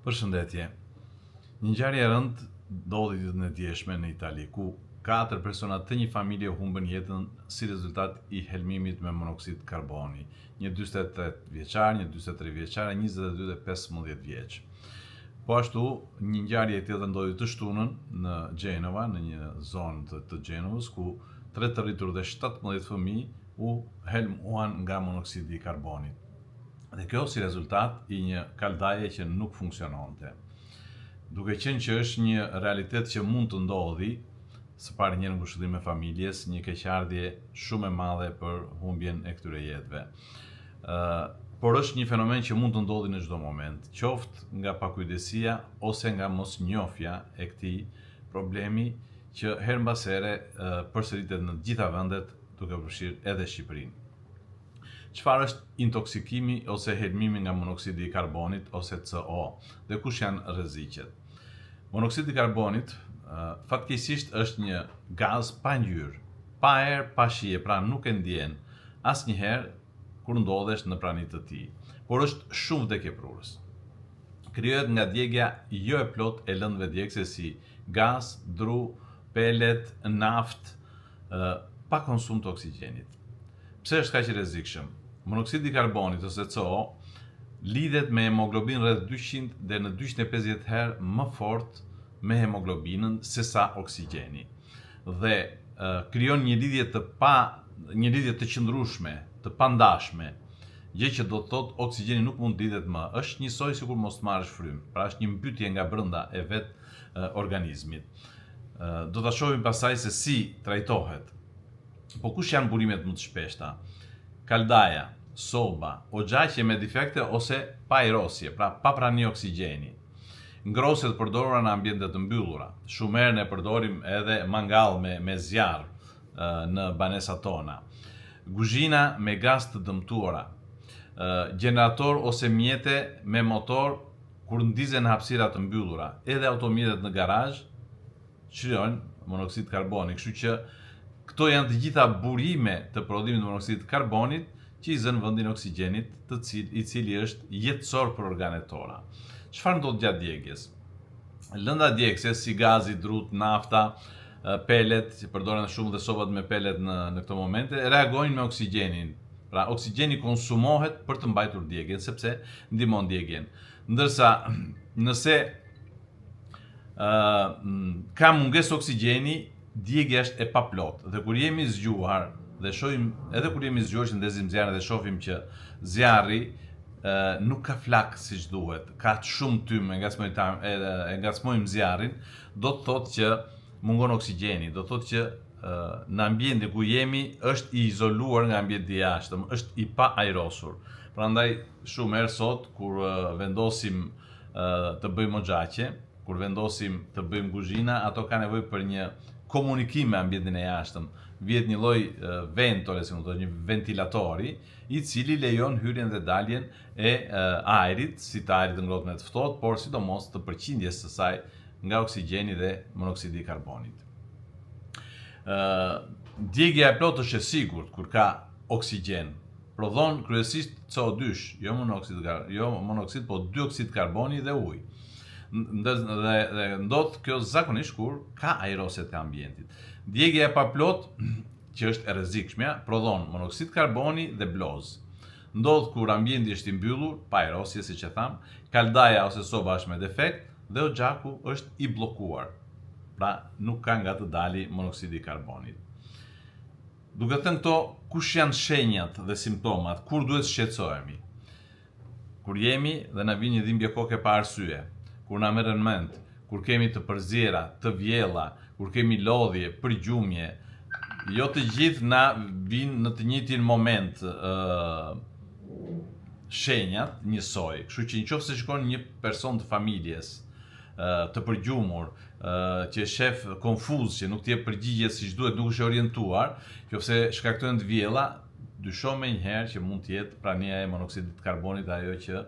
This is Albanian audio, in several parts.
Përshëndetje. Një ngjarje e rëndë ndodhi ditën e djeshme në Itali, ku 4 persona të një familje humbën jetën si rezultat I helmimit me monoksid karboni. Një 48 vjeçar, një 43 vjeçar, 22 dhe 15 vjeç. Po ashtu, një ngjarje tjetër ndodhi të shtunën në Gjenova, në një zonë të Gjenovës, ku 3 të rritur dhe 17 fëmijë u helmuan nga monoksidi I karbonit. Dhe kjo si rezultat I një kaldaje që nuk funksiononte. Duke qenë që është një realitet që mund të ndodhi, së pari një ngushëllim e familjes, një keqardhje shumë e madhe për humbjen e këtyre jetëve. Por është një fenomen që mund të ndodhi në çdo moment, qoftë nga pakujdesia ose nga mosnjohja e këtij problemi që her mbas here përsëritet në të gjitha vendet, duke përfshirë edhe Shqipërinë. Çfarë është intoksikimi ose helmimi nga monoksidi I karbonit ose CO dhe kush janë rreziqet? Monoksidi I karbonit fatkeqësisht është një gaz pa ngjyrë, pa erë, pa shije, pra nuk e ndjen asnjëherë kur ndodhesh në prani të tij, por është shumë vdekjeprurës. Krijohet nga djegja jo e plot e lëndëve djegëse si gaz, dru, pelet, naftë, pa konsum të oksigjenit. Pse është kaq I rrezikshëm? Monoksidi I karbonit ose CO lidhet me hemoglobin rreth 200 dhe në 250 herë më fort me hemoglobinën se sa oksigjeni. Dhe krijon një lidhje të qëndrueshme, të pandashme, gjë që do të thotë oksigjeni nuk mund të lidhet më. Është njësoj sikur mos të marrësh frymë, pra është një mbytje nga brenda e vet organizmit. Do ta shohim pastaj se si trajtohet. Po kush janë burimet më të shpeshta? Kaldaja, soba, oxhaqje me defekte ose pa ajrosje, pra pa prani oksigjeni. Ngrohësit përdorura në ambiente të mbyllura. Shumë herë ne përdorim edhe mangall me zjarr në banesat tona. Kuzhina me gaz të dëmtuara. Gjenerator ose mjete me motor kur ndizen në hapësira të mbyllura. Edhe automjetet në garazh çlirojnë monoksid karboni, kështu që këto janë të gjitha burime të prodhimit të monoksidit karbonit që I zënë vendin oksigjenit, I cili është jetësor për organet tona. Çfarë ndodh gjatë djegjes? Lënda djegëse si gazi, drut, nafta, pelet, që përdoren shumë dhe sobat me pelet në këto momente, reagojnë me oksigjenin. Pra oksigjeni konsumohet për të mbajtur djegjen, sepse ndihmon djegjen. Ndërsa nëse ka mungesë oksigjeni, djegja është e paplot dhe kur jemi zgjuar dhe shohim edhe kur jemi zgjuar që ndezim zjarrin dhe shohim që zjarri nuk ka flak siç duhet, ka shumë tymë, e ngacmojmë zjarrin, do të thotë që mungon oksigjeni, do të thotë që në ambientin ku jemi është I izoluar nga ambienti I jashtëm, është I pa ajrosur. Prandaj shumë herë sot kur vendosim të bëjmë oxhaqje, kur vendosim të bëjmë kuzhina, ato ka nevojë për një komunikim me ambientin e jashtëm. Vjet një lloj ventore, si mund të thotë, një ventilatori, I cili lejon hyrjen dhe daljen e ajrit, si të ajrit të ngrohtë me të ftohtë, por sidomos të përqindjes së saj nga oksigjeni dhe monoksidi I karbonit. Djegja e plotë është e sigurt kur ka oksigjen. Prodhon kryesisht CO2, jo monoksid, po dioksid karboni dhe ujë. Dhe ndodh kjo zakonisht kur ka ajrosje të ambientit. Djegja e paplot, që është e rrezikshme, prodhon monoksid karboni dhe bloz. Ndodh kur ambienti është I mbyllur, pa ajrosje siç e tham, kaldaja ose soba është me defekt dhe oxhaku është I bllokuar. Pra nuk ka nga të dali monoksidi I karbonit. Duke thënë këto, kush janë shenjat dhe simptomat, kur duhet shqetësohemi? Kur jemi dhe na vjen një dhimbje koke pa arsye, kur na merren mend, kur kemi të përzjera, të vjella, kur kemi lodhje, përgjumje, jo të gjithë na vinë në të njëjtin moment shenjat njësoj. Kështu që nëse shikon një person të familjes të përgjumur, që shef konfuz, që nuk të jep përgjigje siç duhet, nuk është orientuar, nëse shkaktojnë të vjella, dysho menjëherë që mund të jetë prania e monoksidit karbonit ajo që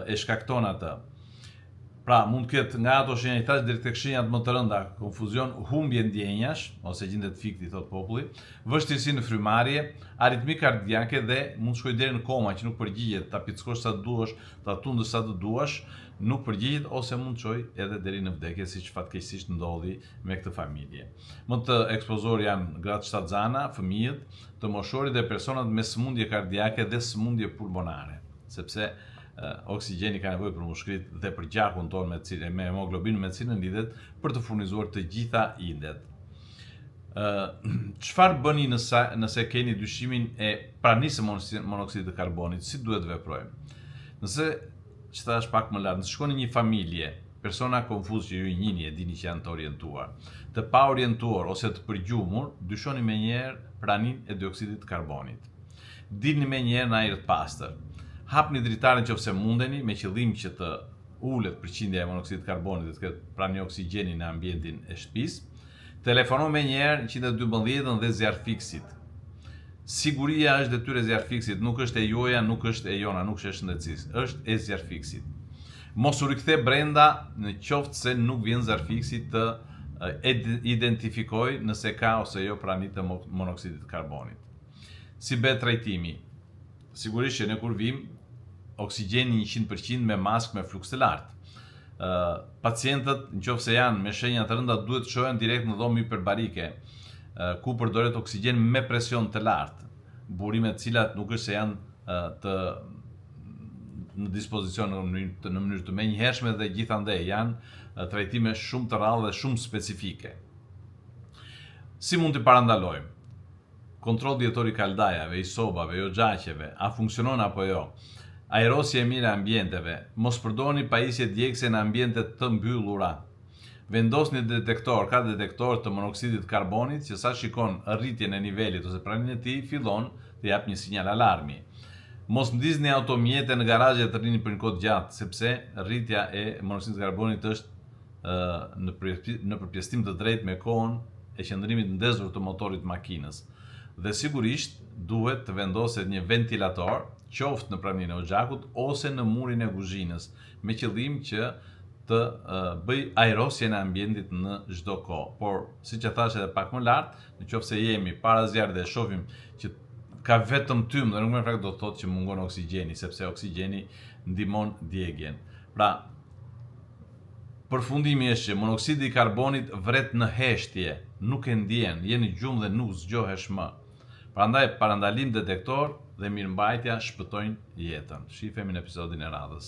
e shkakton atë. Pra, mund të ketë nga ato shenja i thash deri tek shenjat më të rënda, konfuzion, humbje ndjenjash ose gjendje fikti thot populli, vështirësi në frymarrje, aritmi kardiake dhe mund të shkojë deri në koma që nuk përgjigjet, ta pickosh sa të duash, ta tundësh sa të duash, nuk përgjigjet ose mund të çojë edhe deri në vdekje, siç fatkeqësisht ndodhi me këtë familje. Më të ekspozor janë gratë shtatzana, fëmijët, të moshorit dhe personat me sëmundje kardiake dhe sëmundje pulmonare, sepse oksigjeni ka nevojë për mushkrit dhe për gjakun tonë me hemoglobinën me cilën lidhet për të furnizuar të gjitha indet. Çfarë bëni nëse keni dyshimin e pranisë së monoksidit të karbonit, si duhet veprojmë? Nëse, që thash pak më lart, nëse shkoni në një familje, persona konfuz që ju i njihni e dini që janë të orientuar, të pa orientuar ose të përgjumur, dyshoni menjëherë praninë e dioksidit të karbonit. Dilni menjëherë në ajër të pastër. Hapni dritaren nëse mundeni me qëllim që të ulet përqindja e monoksidit të karbonit dhe të ketë prani oksigjeni në ambientin e shtëpisë. Telefono menjëherë 112 dhe zjarfiksit. Siguria është detyrë e zjarfiksit, nuk është e joja, nuk është e jona, nuk është e shëndetësisë, është e zjarfiksit. Mos u rikthe brenda në qoftë se nuk vjen zjarfiksi të identifikoj nëse ka ose jo prani të monoksidit të karbonit. Si bëhet trajtimi? Sigurisht që ne kur vim, oksigjeni 100% me maskë me fluks të lartë. Pacientët, nëse janë me shenja të rënda, duhet të shohen direkt në dhomë hiperbarike, ku përdoret oksigjen me presion të lartë, burimet cilat nuk është se janë në dispozicion në mënyrë të menjëhershme dhe gjithandej janë trajtime shumë të rrallë dhe shumë specifike. Si mund të parandalojmë? Kontroll dietor i kaldajave, i sobave, jo gjaqeve, a funksionon apo jo? Aerosje e mirë e ambienteve, mos përdorni pajisje djegëse në ambiente të mbyllura. Vendosni detektor, ka detektor të monoksidit të karbonit që sa shikon rritjen e nivelit ose praninë e tij fillon të jap një sinjal alarmi. Mos ndizni automjete në garazhe të rrini për një kohë gjatë, sepse rritja e monoksidit të karbonit është në përpjestim të drejtë me kohën e qëndrimit ndezur të motorit makinës. Dhe sigurisht duhet të vendoset një ventilator, qoftë në praninë e gjakut ose në murin e kuzhinës, me qëllim që të bëj aerosjen e ambientit në çdo kohë. Por, siç e thash edhe pak më lart, nëse jemi para zjarrit dhe shohim që ka vetëm tym dhe nuk më fakt do të thotë që mungon oksigjeni, sepse oksigjeni ndihmon djegjen. Pra, përfundimi është që monoksidi i karbonit vret në heshtje, nuk e ndjen, je në gjumë dhe nuk zgjohesh më. Prandaj parandalim detektor dhe mirëmbajtja shpëtojnë jetën. Shihemi në episodin e radhës.